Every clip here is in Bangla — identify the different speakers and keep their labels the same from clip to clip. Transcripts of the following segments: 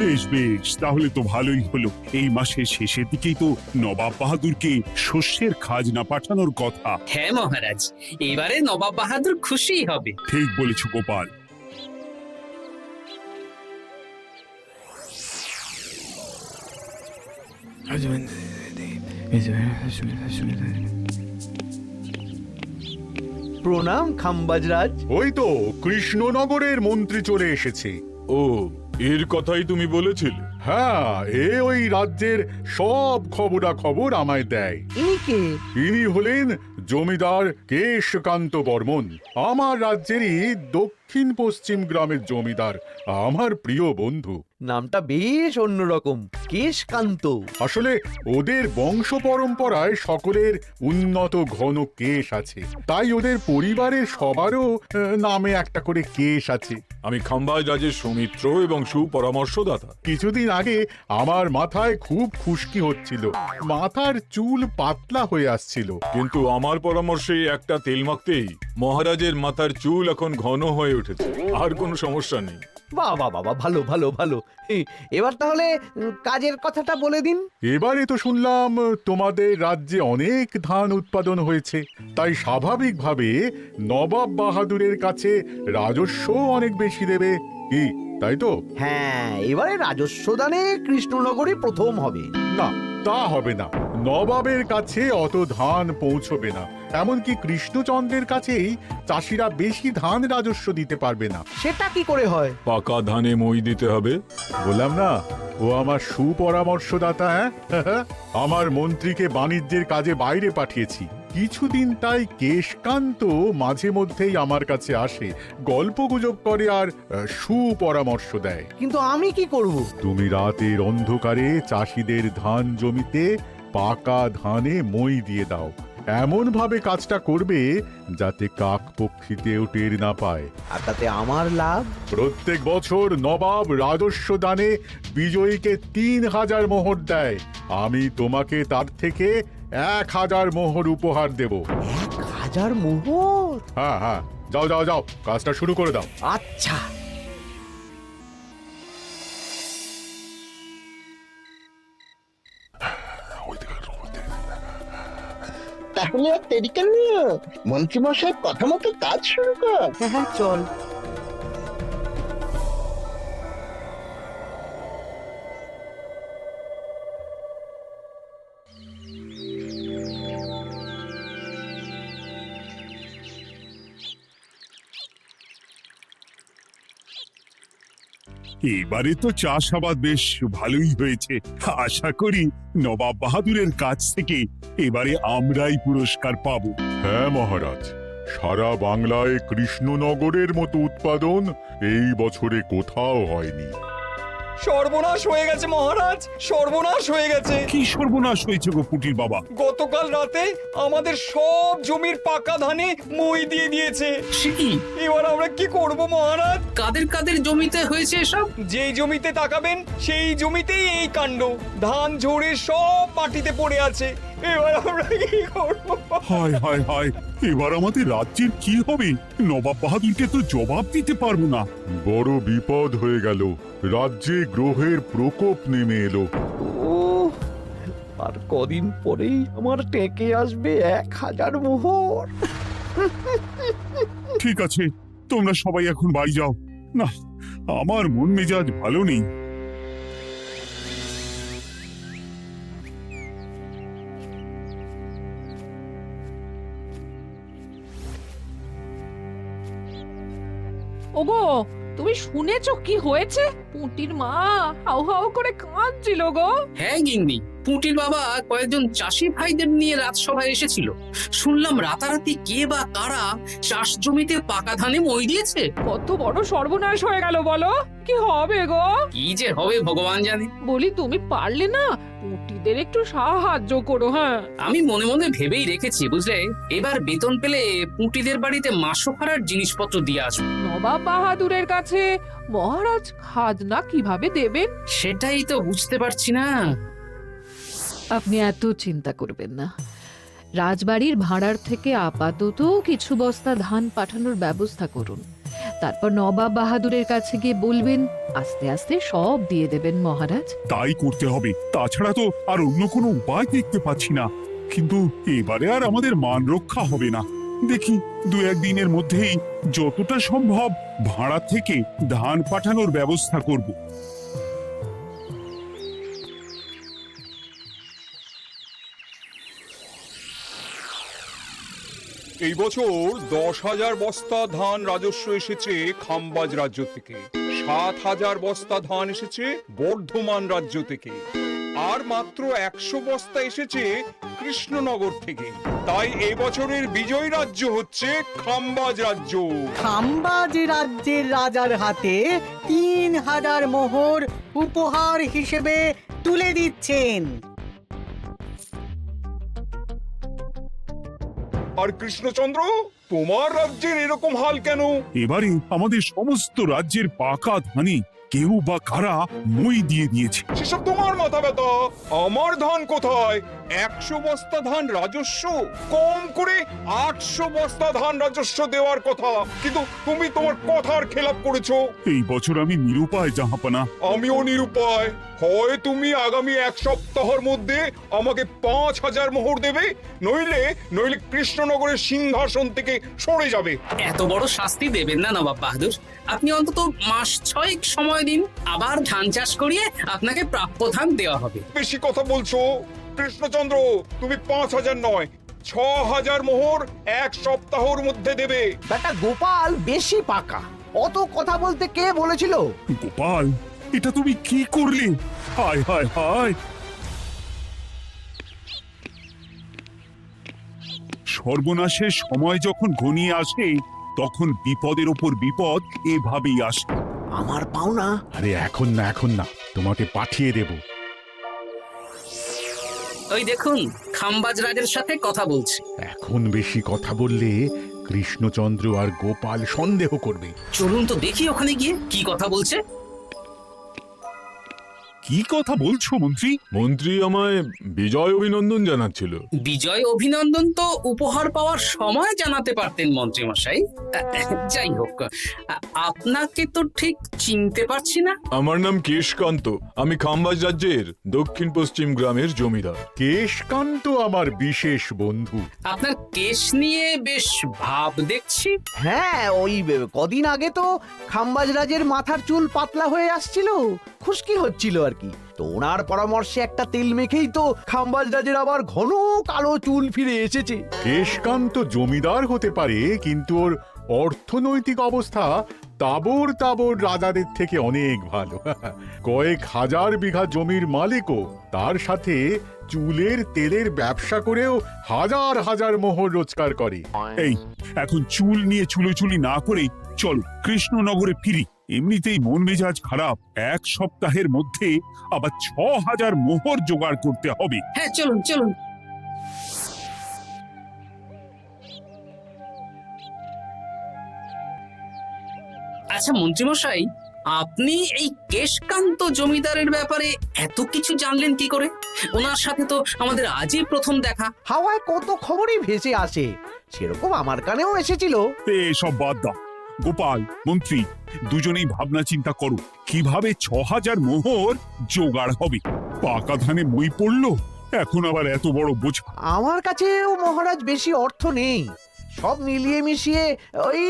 Speaker 1: বেশ বেশ, তাহলে তো ভালোই হলো। এই মাসের শেষের দিকেই তো নবাব বাহাদুরকে শস্যের খাজনা পাঠানোর কথা।
Speaker 2: হ্যাঁ মহারাজ, এবারে নবাব বাহাদুর খুশি হবে।
Speaker 1: ঠিক বলেছ গোপাল।
Speaker 3: প্রণাম খাম্বাজরাজ।
Speaker 4: ওই তো কৃষ্ণনগরের মন্ত্রী চলে এসেছে।
Speaker 5: ও, এর কথাই তুমি বলেছিলে?
Speaker 4: হ্যাঁ, ওই রাজ্যের সব খবরাখবর আমায় দেয়।
Speaker 3: ইনি কে?
Speaker 4: ইনি হলেন জমিদার কেশকান্ত বর্মন, আমার রাজ্যেরই দক্ষিণ পশ্চিম গ্রামের জমিদার, আমার প্রিয় বন্ধু।
Speaker 3: নামটা বেশ অন্যরকম, কেশকান্ত।
Speaker 4: আসলে ওদের বংশ পরম্পরায় সকলের উন্নত ঘন কেশ আছে, তাই ওদের পরিবারের সবারও নামে একটা করে কেশ আছে।
Speaker 5: আমি খাম্বাজ রাজের সৌমিত্র এবং সুপরামর্শদাতা।
Speaker 4: কিছুদিন আগে আমার মাথায় খুব খুশকি হচ্ছিল, মাথার চুল পাতলা হয়ে আসছিল।
Speaker 5: কিন্তু আমার পরামর্শে একটা তেল মাখতেই মহারাজের মাথার চুল এখন ঘন হয়ে উঠেছে, আর কোনো সমস্যা নেই।
Speaker 3: বাহ বাহ বাহ, ভালো ভালো ভালো। এবার তাহলে কাজের কথাটা বলে দিন।
Speaker 4: এবারে তো শুনলাম তোমাদের রাজ্যে অনেক ধান উৎপাদন হয়েছে, তাই স্বাভাবিকভাবে নবাব বাহাদুরের কাছে রাজস্ব অনেক বেশি দেবে, কি তাই তো?
Speaker 3: হ্যাঁ, এবারে রাজস্ব দানে কৃষ্ণনগরই প্রথম হবে।
Speaker 4: না, তা হবে না। নবাবের কাছে অত ধান পৌঁছবে না, এমনকি কৃষ্ণচন্দ্রের কাছেই চাষিরা বেশি ধান রাজস্ব দিতে পারবে না।
Speaker 3: সেটা কি করে হয়?
Speaker 5: পাকা ধানে মই দিতে হবে।
Speaker 4: বললাম না, ও আমার সুপরামর্শদাতা। হ্যাঁ, আমার মন্ত্রীকে বাণিজ্যের কাজে বাইরে পাঠিয়েছি কিছুদিন, তাই কেশকান্ত মাঝে মধ্যেই আমার কাছে আসে, গল্পগুজব করে আর সুপরামর্শ দেয়।
Speaker 3: কিন্তু আমি কি করব?
Speaker 4: তুমি রাতের অন্ধকারে চাষিদের ধান জমিতে পাকা ধানে মই দিয়ে দাও, এমন ভাবে কাজটা করবে যাতে কাক পক্ষীতেও টের না পায়।
Speaker 3: আর তাতে আমার লাভ?
Speaker 4: প্রত্যেক বছর নবাব রাজস্ব দানে বিজয়ীকে 3000 মোহর দেয়, আমি তোমাকে তার থেকে 1000 মোহর উপহার দেব।
Speaker 3: 1000 মোহর?
Speaker 4: হ্যাঁ হ্যাঁ, যাও যাও যাও, কাজটা শুরু করে দাও।
Speaker 3: আচ্ছা।
Speaker 6: তাহলে আর দেরি কেন, মন্ত্রী মশাই কথা মতো কাজ শুরু কর।
Speaker 3: হ্যাঁ চল।
Speaker 1: এবারে তো চাষাবাদ বেশ ভালোই হয়েছে। আশা করি নবাব বাহাদুরের কাছ থেকে এবারে আমরাই পুরস্কার পাবো।
Speaker 4: হ্যাঁ মহারাজ, সারা বাংলায় কৃষ্ণনগরের মতো উৎপাদন এই বছরে কোথাও হয়নি।
Speaker 7: সর্বনাশ হয়ে গেছে মহারাজ, সর্বনাশ হয়ে গেছে।
Speaker 1: কি সর্বনাশ হয়েছে গো পুটির বাবা?
Speaker 7: গতকাল রাতে আমাদের সব জমির পাকা ধানে মই দিয়ে দিয়েছে।
Speaker 2: সে কি?
Speaker 7: এবার আমরা কি করব মহারাজ?
Speaker 2: কাদের কাদের জমিতে হয়েছে এসব?
Speaker 7: যেই জমিতে তাকাবেন সেই জমিতেই এই কাণ্ড, ধান ঝরে সব মাটিতে পড়ে আছে। এবার আমরা কি করব?
Speaker 1: হায় হায় হায়, এবার আমাদের রাজ্যের কি হবে? নবাব বাহাদুরকে তো জবাব দিতে পারবো না।
Speaker 4: বড় বিপদ হয়ে গেল, রাজ্যে গ্রহের প্রকোপ নেমে এলো।
Speaker 3: ও, আর কদিন পরেই আমার টেকে আসবে 1000 মোহর।
Speaker 1: ঠিক আছে, তোমরা সবাই এখন বাড়ি যাও। না, আমার মন মেজাজ ভালো নেই।
Speaker 8: ওগো, তুমি শুনেছো কি হয়েছে? পুঁটির মা হাউ হাউ করে কাঁদছিল গো।
Speaker 2: হ্যাঁ গিন্নি, পুঁটির বাবা কয়েকজন চাষি ভাইদের নিয়ে রাজসভায় এসেছিল। শুনলাম রাতারাতি কে বা কারা চাষ জমিতে পাকা ধানে মই দিয়েছে।
Speaker 8: কত বড় সর্বনাশ হয়ে গেল বলো, কি হবে গো?
Speaker 2: কি যে হবে ভগবান জানে।
Speaker 8: বলি তুমি পারলে না পুঁটিদের একটু সাহায্য করো। হ্যাঁ,
Speaker 2: আমি মনে মনে ভেবেই রেখেছি বুঝলে, এবার বেতন পেলে পুঁটিদের বাড়িতে মাসোহারার জিনিসপত্র দিয়ে আসবো।
Speaker 8: নবাব বাহাদুরের কাছে মহারাজ খাজনা কিভাবে দেবেন?
Speaker 2: সেটাই তো বুঝতে পারছি না।
Speaker 9: আপনি এত চিন্তা করবেন না, রাজবাড়ির ভাড়ার থেকে আপাতত কিছু বস্তা ধান পাঠানোর ব্যবস্থা করুন, তারপর নবাব বাহাদুরের কাছে গিয়ে বলবেন, আস্তে আস্তে সব দিয়ে দেবেন মহারাজ।
Speaker 1: তাই করতে হবে, তাছাড়া তো আর অন্য কোনো উপায় দেখতে পাচ্ছি না। কিন্তু এবারে আর আমাদের মান রক্ষা হবে না। দেখি 2-1 দিনের মধ্যেই যতটা সম্ভব ভাড়া থেকে ধান পাঠানোর ব্যবস্থা করব।
Speaker 10: এই বছর 10,000 বস্তা ধান রাজস্ব এসেছে খাম্বাজ রাজ্য থেকে, 7,000 বস্তা ধান এসেছে বর্ধমান রাজ্য থেকে, আর মাত্র 100 বস্তা এসেছে কৃষ্ণনগর থেকে। তাই এবছরের বিজয়ী রাজ্য হচ্ছে খাম্বাজ রাজ্য।
Speaker 11: খাম্বাজ রাজ্যের রাজার হাতে 3,000 মোহর উপহার হিসেবে তুলে দিচ্ছেন।
Speaker 10: আর কৃষ্ণচন্দ্র, তোমার রাজ্যের এরকম হাল কেন?
Speaker 1: এবারে আমাদের সমস্ত রাজ্যের পাকা ধানে কেউ বা কারা মই দিয়ে দিয়েছে।
Speaker 10: সেসব তোমার মাথা ব্যথা, আমার ধান কোথায়? 100 বস্তা ধান রাজস্ব, কম করে 800 বস্তা ধান রাজস্ব দেওয়ার কথা, কিন্তু তুমি তোমার কথার খেলাপ করেছো।
Speaker 1: এই বছর আমি নিরুপায় জাহাপানা।
Speaker 10: আমিও নিরুপায়। হয় তুমি আগামী 1 সপ্তাহের মধ্যে আমাকে 5,000 মোহর দেবে, নইলে কৃষ্ণনগরের সিংহাসন থেকে সরে যাবে।
Speaker 2: এত বড় শাস্তি দেবেন না নবাব বাহাদুর। আপনি অন্তত মাস 6 সময় দিন, আবার ধান চাষ করিয়ে আপনাকে প্রাপ্য ধান দেওয়া হবে।
Speaker 10: বেশি কথা বলছো কৃষ্ণচন্দ্র, তুমি 5,000 নয় 6,000 মোহর 1 সপ্তাহের মধ্যে দেবে।
Speaker 3: বেটা গোপাল বেশি পাকা, অত কথা বলতে কে বলেছিল?
Speaker 1: গোপাল, এটা তুমি কি করলে? হায় হায় হায়! সর্বনাশের সময় যখন ঘনিয়ে আসে, তখন বিপদের ওপর বিপদ এভাবেই আসে।
Speaker 3: আমার পাওনা।
Speaker 4: আরে এখন না, তোমাকে পাঠিয়ে দেব।
Speaker 2: ওই দেখুন, খাম্বাজ রাজের সাথে কথা বলছে।
Speaker 4: এখন বেশি কথা বললে কৃষ্ণচন্দ্র আর গোপাল সন্দেহ করবে।
Speaker 2: চলুন তো দেখি ওখানে গিয়ে কি কথা বলছে।
Speaker 1: কি কথা বলছো মন্ত্রী?
Speaker 5: মন্ত্রী আমায় বিজয় অভিনন্দন জানাচ্ছিল।
Speaker 2: বিজয় অভিনন্দন তো উপহার পাওয়ার সময় জানাতে পারতেন মন্ত্রী মশাই। যাই হোক, আপনাকে তো ঠিক চিনতে পারছি না।
Speaker 5: আমার নাম কেশকান্ত, আমি খাম্বাজ রাজ্যের দক্ষিণ পশ্চিম গ্রামের জমিদার।
Speaker 4: কেশকান্ত আমার বিশেষ বন্ধু।
Speaker 2: আপনার কেশ নিয়ে বেশ ভাব দেখছি।
Speaker 3: হ্যাঁ, ওই কদিন আগে তো খাম্বাজ রাজের মাথার চুল পাতলা হয়ে আসছিল, খুশকি হচ্ছিল আর কি। তো ওনার পরামর্শে একটা তেল মেখেই তো খাম্বাজ রাজের আবার ঘন কালো চুল ফিরে এসেছে।
Speaker 4: কেশকান্ত জমিদার হতে পারে, কিন্তু ওর অর্থনৈতিক অবস্থা তাবর রাজাদের থেকে অনেক ভালো। কয়েক হাজার বিঘা জমির মালিকও, তার সাথে চুলের তেলের ব্যবসা করেও হাজার হাজার মোহর রোজগার করে।
Speaker 1: এই, এখন চুল নিয়ে চুলোচুলি না করে চলো কৃষ্ণনগরে ফিরি। এমনিতেই মন মেজাজ খারাপ, 1 সপ্তাহের মধ্যে আবার 6,000 মোহর জোগাড় করতে হবে।
Speaker 2: হ্যাঁ, চলুন চলুন। আচ্ছা মন্ত্রীমশাই, আপনি এই কেশকান্ত জমিদারের ব্যাপারে এত কিছু জানলেন কি করে? ওনার সাথে তো আমাদের আজই প্রথম দেখা।
Speaker 3: হাওয়ায় কত খবরই ভেসে আসে, সেরকম আমার কানেও এসেছিল।
Speaker 1: সব বাদ দাও। গোপাল, মন্ত্রী, দুজনেই ভাবনা চিন্তা করো কিভাবে 6,000 মোহর জোগাড় হবে। পাকা ধানে মই পড়লো, এখন আবার এত বড় বোঝা।
Speaker 3: আমার কাছেও মহারাজ বেশি অর্থ নেই, সব মিলিয়ে মিশিয়ে ওই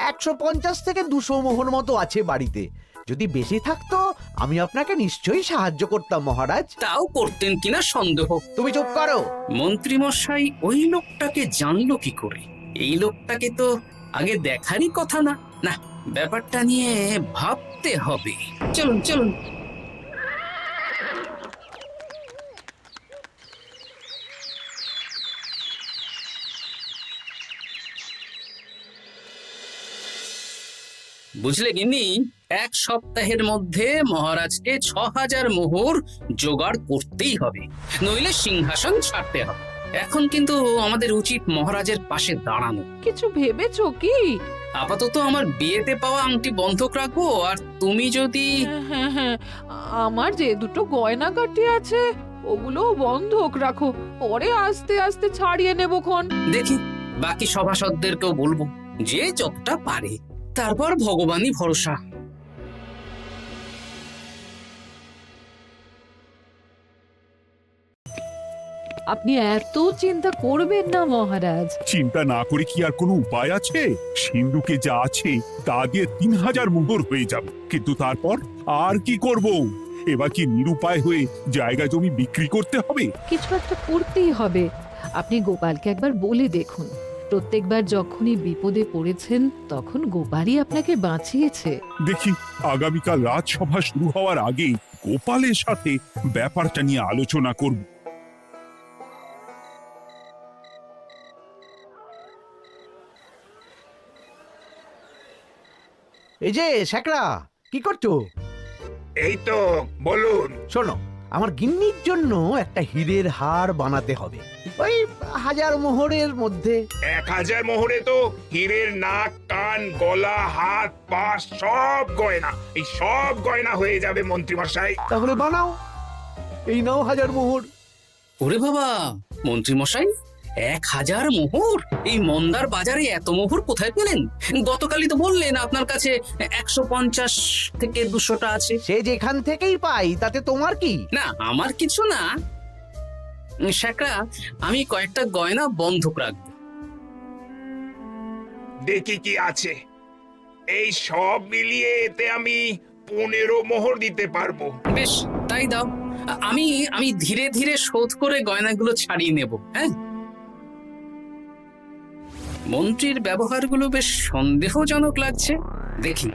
Speaker 3: 150 থেকে 200 মোহর মতো আছে বাড়িতে। যদি বেশি থাকতো আমি আপনাকে নিশ্চয়ই সাহায্য করতাম মহারাজ।
Speaker 2: তাও করতেন কিনা সন্দেহ।
Speaker 3: তুমি চুপ করো।
Speaker 2: মন্ত্রীমশাই ওই লোকটাকে জানলো কি করে? এই লোকটাকে তো আগে দেখারই কথা না। না, ব্যাপারটা নিয়ে ভাবতে হবে। চলুন চলুন। বুঝলে গিন্নি, 1 সপ্তাহের মধ্যে মহারাজকে 6,000 মোহর জোগাড় করতেই হবে, নইলে সিংহাসন ছাড়তে হবে। এখন কিন্তু আমাদের উচিত মহারাজের পাশে দাঁড়ানো।
Speaker 8: কিছু ভেবেছো কি?
Speaker 2: আপাতত আমার বিয়েতে পাওয়া আংটি বন্ধক রাখবো, আর তুমি যদি...
Speaker 8: হ্যাঁ, আমার যে দুটো গয়নাগাটি আছে ওগুলো বন্ধক রাখো, পরে আস্তে আস্তে ছাড়িয়ে নেবো খন।
Speaker 2: দেখি, বাকি সভাসদদেরকেও বলবো, যে যতটা পারে। তারপর ভগবানই ভরসা।
Speaker 9: আপনি এত চিন্তা করবেন না মহারাজ।
Speaker 1: চিন্তা না করে কি আর কোনো উপায় আছে? সিন্ধুকে যা আছে তা দিয়ে 3000 মোহর হয়ে যাবে, কিন্তু তারপর আর কি করব? এবার কি নিরুপায় হয়ে জায়গা জমি বিক্রি করতে হবে?
Speaker 9: কিছু একটা করতেই হবে। আপনি গোপালকে একবার বলে দেখুন। প্রত্যেকবার যখনই বিপদে পড়েছেন তখন গোপালই আপনাকে বাঁচিয়েছে।
Speaker 1: দেখি আগামীকাল রাজসভা শুরু হওয়ার আগেই গোপালের সাথে ব্যাপারটা নিয়ে আলোচনা করব।
Speaker 3: এই যে শ্যাকরা, কি করছো?
Speaker 10: এই তো, বলুন।
Speaker 3: শোনো, আমার গিন্নির জন্য একটা হীরের হার বানাতে হবে, ওই 1000 মোহরের মধ্যে।
Speaker 10: 1000 মোহরে তো হীরের নাক, কান, গলা, হাত, পা সব গয়না, এই সব গয়না হয়ে যাবে মন্ত্রীমশাই।
Speaker 3: তাহলে বানাও, এই নাও 1000 মোহর।
Speaker 2: ওরে বাবা, মন্ত্রী মশাই 1000 মোহর! এই মন্দার বাজারে এত মোহর কোথায় পেলেন? গতকালই তো বললেন আপনার কাছে 150 থেকে 200টা আছে।
Speaker 3: সে যেখান থেকেই পাই তাতে তোমার কি?
Speaker 2: না, আমার কিছু না। শ্যাকরা, আমি কয়েকটা গয়না বন্ধক রাখবো।
Speaker 10: দেখি কি আছে। এই সব মিলিয়ে এতে আমি 15 মোহর দিতে পারবো।
Speaker 2: বেশ, তাই দাও। আমি আমি ধীরে ধীরে শোধ করে গয়নাগুলো ছাড়িয়ে নেব। হ্যাঁ, মন্ত্রীর ব্যবহারগুলো বেশ সন্দেহজনক লাগছে। দেখি,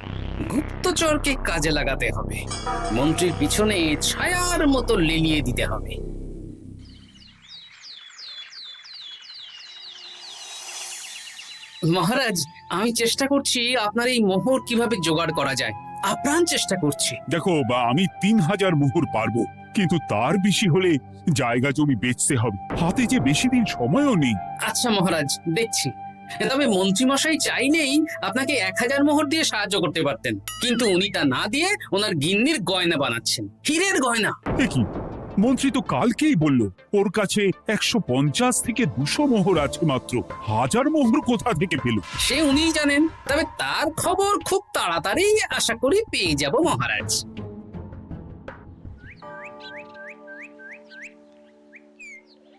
Speaker 2: গুপ্তচরকে কাজে লাগাতে হবে। মন্ত্রীর পিছনে ছায়ার মতো লেলিয়ে দিতে হবে। মহারাজ, আমি চেষ্টা করছি আপনার এই মোহর কিভাবে জোগাড় করা যায়। আপ্রাণ চেষ্টা করছি।
Speaker 1: দেখো, বা আমি 3000 মোহর পারবো, কিন্তু তার বেশি হলে জায়গা জমি বেচতে হবে। হাতে যে বেশি দিন সময়ও নেই।
Speaker 2: আচ্ছা মহারাজ, দেখছি। তবে মন্ত্রীমশাই চাইলেই আপনাকে 1000 মোহর দিয়ে সাহায্য করতে পারতেন, কিন্তু উনি তা না দিয়ে ওনার গিন্নির গয়না বানাচ্ছেন, হীরের গয়না।
Speaker 1: কি মন্ত্রী তো কালকেই বলল ওর কাছে 150 থেকে 200 মোহর আছে মাত্র। 1000 মোহর কোথা থেকে পেল?
Speaker 2: সে উনিই জানেন। তবে তার খবর খুব তাড়াতাড়ি আশা করি পেয়ে যাব মহারাজ।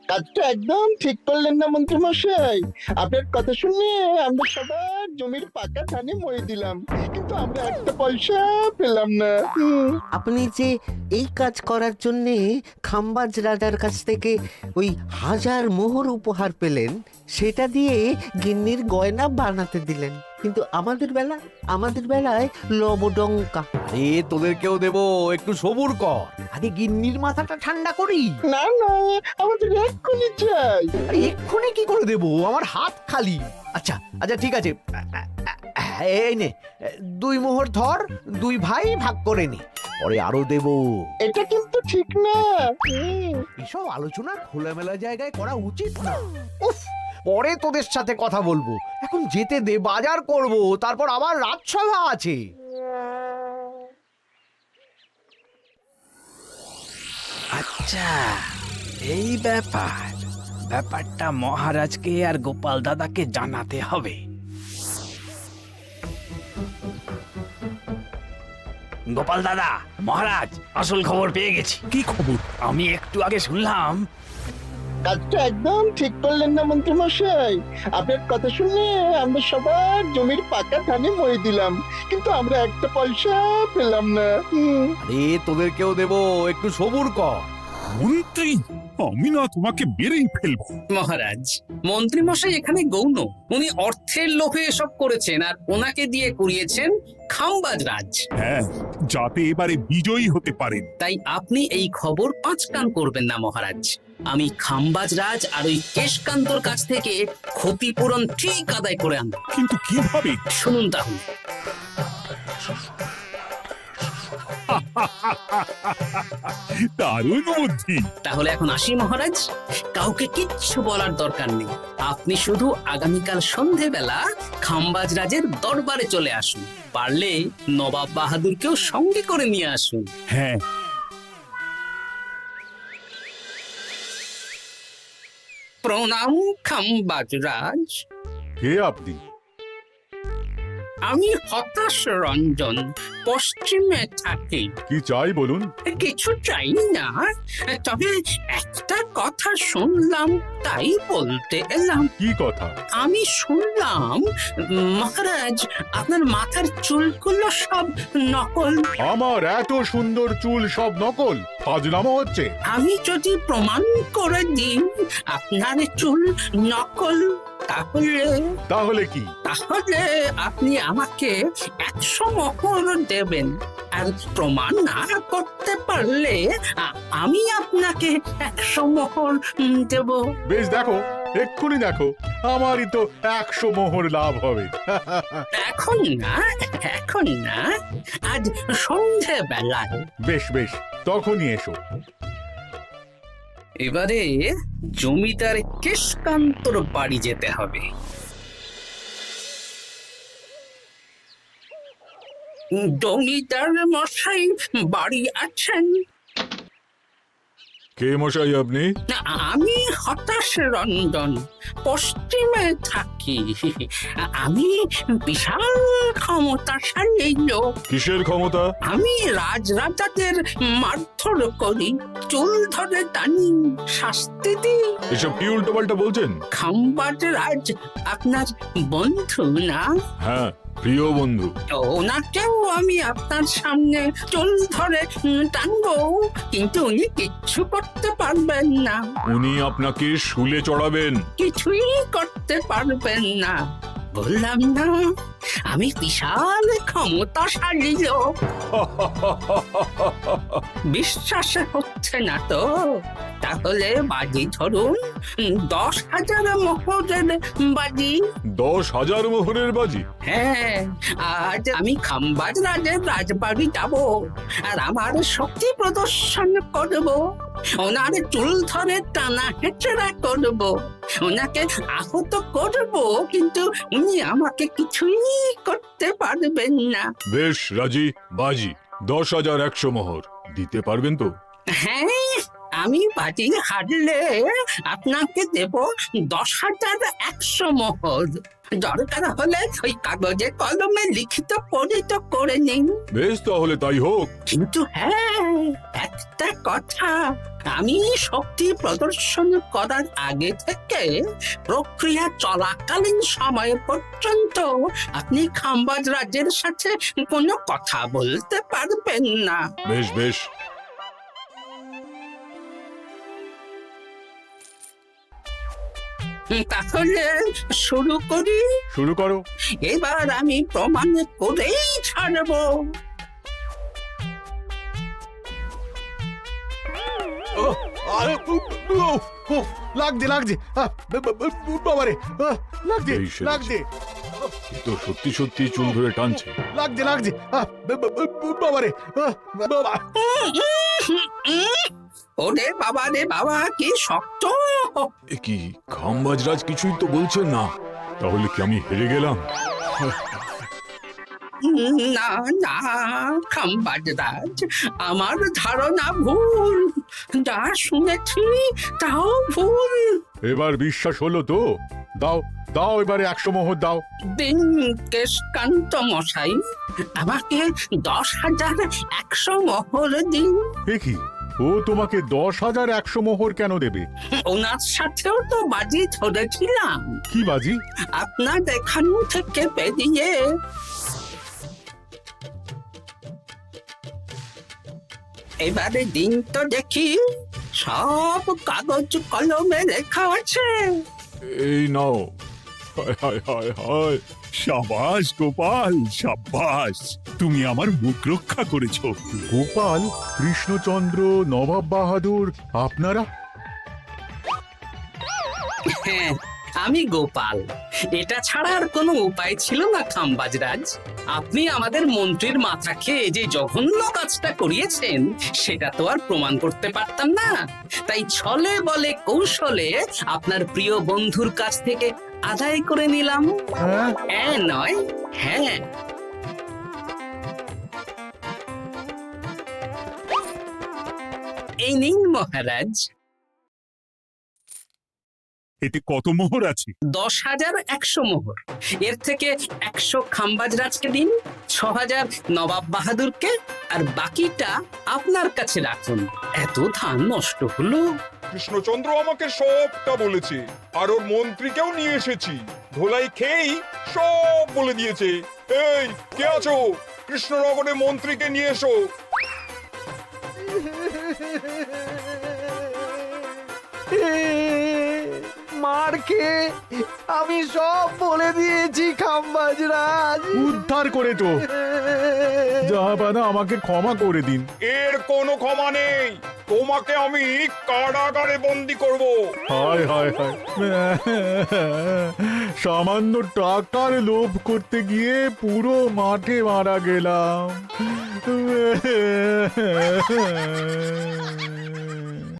Speaker 6: কাজটা একদম ঠিক করলেন না মন্ত্রী মশাই। আপনার কথা শুনে আমরা সবার জমির পাকা ধানে মই দিলাম, কিন্তু আমরা একটা পয়সা পেলাম না।
Speaker 12: আপনি যে এই কাজ করার জন্য খাম্বাজ রাজার কাছ থেকে ওই 1000 মোহর উপহার পেলেন, সেটা দিয়ে গিন্নির গয়না বানাতে দিলেন, কিন্তু আমাদের বেলায় লবডঙ্কা।
Speaker 3: এ তোদেরকেও দেবো, একটু সবুর কর। আগে গিন্নির মাথাটা ঠান্ডা করি।
Speaker 6: না না, আমাদের এক্ষুনি চাই।
Speaker 3: আরে এক্ষুনি কি করে দেবো? আমার হাত খালি। আচ্ছা আচ্ছা, ঠিক আছে, এই নে 2 মোহর ধর, 2 ভাই ভাগ করে নে, পরে আরো দেবো।
Speaker 6: এটা কিন্তু ঠিক না।
Speaker 3: এসব আলোচনা খোলামেলা জায়গায় করা উচিত না। উফ, পরে তোদের সাথে কথা বলবো, এখন যেতে দে, বাজার করব, তারপর আবার রাজসভা আছে।
Speaker 13: আচ্ছা, এই ব্যাপারটা মহারাজকে আর গোপাল দাদাকে জানাতে হবে। গোপাল দাদা, মহারাজ আসল খবর পেয়ে গেছি।
Speaker 1: কি খবর?
Speaker 13: আমি একটু আগে শুনলাম।
Speaker 6: কাজটা একদম ঠিক করলেন না মন্ত্রী মশাই। আপনার কথা শুনে আমরা সবার জমির পাকা ধানে মই দিলাম, কিন্তু আমরা একটা পয়সা পেলাম না।
Speaker 3: আরে তোদেরকেও দেবো, একটু সবুর কর।
Speaker 1: মন্ত্রী, আমি না তোমাকে বেরেই ফেলবো।
Speaker 2: মহারাজ, মন্ত্রী মশাই এখানে গৌণ। উনি অর্থের লোভে এসব করেছেন, আর ওনাকে দিয়ে করিয়েছেন খাম্বাজ রাজ।
Speaker 1: হ্যাঁ, যাতে এবারে বিজয়ী হতে পারেন।
Speaker 2: তাই আপনি এই খবর 5 কান করবেন না মহারাজ। আমি খাম্বাজ রাজ আর ওই কেশকান্তর কাছ থেকে ক্ষতিপূরণ ঠিক আদায় করে আনব।
Speaker 1: কিন্তু কিভাবে?
Speaker 2: শুনুন তাহলে।
Speaker 1: দারুণ বুদ্ধি।
Speaker 2: তাহলে এখন আসি মহারাজ, কাউকে কিচ্ছু বলার দরকার নেই। আপনি শুধু আগামীকাল সন্ধেবেলা খাম্বাজ রাজের দরবারে চলে আসুন, পারলে নবাব বাহাদুরকেও সঙ্গে করে নিয়ে আসুন।
Speaker 1: হ্যাঁ,
Speaker 2: প্রণাম খাম্বাজ রাজ।
Speaker 4: কে আপনি?
Speaker 2: আমি হতাশ রঞ্জন, পশ্চিমে থাকি।
Speaker 4: কি চাই বলুন?
Speaker 2: কিছু চাই না, তবে একটা কথা শুনলাম তাই বলতে এলাম।
Speaker 4: কি কথা?
Speaker 2: আমি শুনলাম মহারাজ আপনার মাথার চুলগুলো সব নকল।
Speaker 4: আমার এত সুন্দর চুল সব নকল? ফাজলামো হচ্ছে।
Speaker 2: আমি যদি প্রমাণ করে দিই আপনার চুল নকল,
Speaker 4: তাহলে কি?
Speaker 2: তাহলে আপনি আমাকে 100 মোহর দেবেন, আর প্রমাণ না করতে পারলে আমি আপনাকে 100 মোহর দেব।
Speaker 4: বেশ, দেখো, এক্ষুনি দেখো, আমারই তো 100 মোহর লাভ হবে।
Speaker 2: এখন না, এখন না, আজ সন্ধে বেলায়।
Speaker 4: বেশ বেশ, তখনই এসো।
Speaker 2: এবারে জমিদার কেশকান্তর বাড়ি যেতে হবে। জমিদার মশাই বাড়ি আছেন?
Speaker 5: কে মশাই আপনি?
Speaker 2: আমি হতাশ রঞ্জন, পশ্চিমে থাকি। আমি বিশাল ক্ষমতাশালী লোক।
Speaker 5: কিসের ক্ষমতা?
Speaker 2: আমি রাজরাজাদের মারধর করি, চুল ধরে টানি, শাস্তি দিই।
Speaker 5: এসব কি উল্টো পাল্টা বলছেন?
Speaker 2: খাম্বাজ রাজ আপনার বন্ধু না?
Speaker 5: হ্যাঁ, প্রিয় বন্ধু।
Speaker 2: ওনাকেও আমি আপনার সামনে চুল ধরে টানবো, কিন্তু উনি কিচ্ছু করতে পারবেন না।
Speaker 5: উনি আপনাকে শুলে চড়াবেন।
Speaker 2: কিছুই করতে পারবেন না, বললাম না আমি বিশাল ক্ষমতাশালী লোক। বিশ্বাস হচ্ছে না তো? তাহলে বাজি ধরুন, 10,000 মোহরের বাজি।
Speaker 5: 10,000 মোহরের বাজি?
Speaker 2: হ্যাঁ, আজ আমি খাম্বাজ রাজের রাজবাড়ি যাব, আর আমার শক্তি প্রদর্শন করব। ওনার চুল ধরে টানা হেঁচড়া করব, ওনাকে আহত করব, কিন্তু উনি আমাকে কিছুই করতে পারবেন না।
Speaker 5: বেশ রাজি, বাজি 10,100 মোহর দিতে পারবেন তো?
Speaker 2: হ্যাঁ, আমি বাজি হারলে আপনাকে দেব 10,100 মোহর। দরকার হলে ওই কাগজে কলমে লিখিত পরিত করে নিন।
Speaker 5: বেশ, তাহলে তাই হোক।
Speaker 2: কিন্তু হ্যাঁ, একটা কথা, আমি শক্তি প্রদর্শন করার আগে থেকে প্রক্রিয়া চলাকালীন সময় পর্যন্ত আপনি খাম্বাজ রাজের সাথে কোনো কথা বলতে পারবেন না।
Speaker 5: বেশ বেশ।
Speaker 2: তাহলে শুরু করি।
Speaker 4: শুরু করো।
Speaker 2: এবার আমি প্রমাণ করেই ছাড়বো।
Speaker 4: লাগছে লাগছে, বাবারে, লাগছে
Speaker 5: এই সেরেছে।
Speaker 4: লাগছে,
Speaker 5: এ তো সত্যি সত্যি চুল ধরে টানছে।
Speaker 4: লাগছে লাগছে, বাবারে, বাবা।
Speaker 2: ওরে বাবা রে বাবা, কি শক্ত!
Speaker 5: এ কি, খাম্বাজরাজ কিছুই তো বলছেন না? তাহলে কি আমি হেরে গেলাম?
Speaker 2: না না খাম্বাজ রাজ, আমার ধারণা ভুল, যা শুনেছি তাও ভুল।
Speaker 4: এবার বিশ্বাস হলো তো? দাও দাও, এবারে 100 মোহর দাও।
Speaker 2: দিন কেশকান্ত মশাই, আমাকে 10,100 মোহর দিন।
Speaker 4: এ কি, ও তোমাকে 10,100 মোহর কেন দেবে?
Speaker 2: ওনার সাথেও তো বাজি ধরেছিলাম।
Speaker 4: কি বাজি?
Speaker 2: আপনার এখান থেকে বেরিয়ে এবারে দিন তো দেখি, সব কাগজ কলমে লেখা আছে।
Speaker 5: এই নাও। হায় হায় হায় হায়।
Speaker 1: সাবাস গোপাল, সাবাস, তুমি আমার মুখ রক্ষা করেছো।
Speaker 4: গোপাল, কৃষ্ণচন্দ্র, নবাব বাহাদুর, আপনারা?
Speaker 2: হ্যাঁ, আমি গোপাল। এটা ছাড়া আর কোনো উপায় ছিল না খাম্বাজরাজ। আপনি আমাদের মন্ত্রীর মাথা খেয়ে যে জঘন্য কাজটা করিয়েছেন, সেটা তো আর প্রমাণ করতে পারতাম না। তাই ছলে বলে কৌশলে আপনার প্রিয় বন্ধুর কাছ থেকে আদায় করে নিলাম। হ্যাঁ নয়, হ্যাঁ। এই নিন মহারাজ।
Speaker 1: এতে কত মোহর আছে?
Speaker 2: 10,100 মোহর। এর থেকে 100 খাম্বাজ রাজকে দিন, 6,000 নবাব বাহাদুরকে, আর বাকিটা আপনার কাছে রাখুন। এত ধান নষ্ট হলো।
Speaker 10: কৃষ্ণচন্দ্র আমাকে সবটা বলেছে, আর ওর মন্ত্রীকেও নিয়ে এসেছি। ধোলাই খেয়েই সব বলে দিয়েছে। এই কে আছো? কৃষ্ণনগরে মন্ত্রীকে নিয়ে এসো।
Speaker 3: মার খেয়ে আমি সব বলে দিয়েছি খাম্বাজ রাজ।
Speaker 4: উদ্ধার করে তো জাহাপানা, আমাকে ক্ষমা করে দিন।
Speaker 10: এর কোনো ক্ষমা নেই। তোমাকে আমি কারাগারে বন্দি করব।
Speaker 4: হায় হায় হায়, সামান্য টাকার লোভ করতে গিয়ে পুরো মাঠে মারা গেলাম।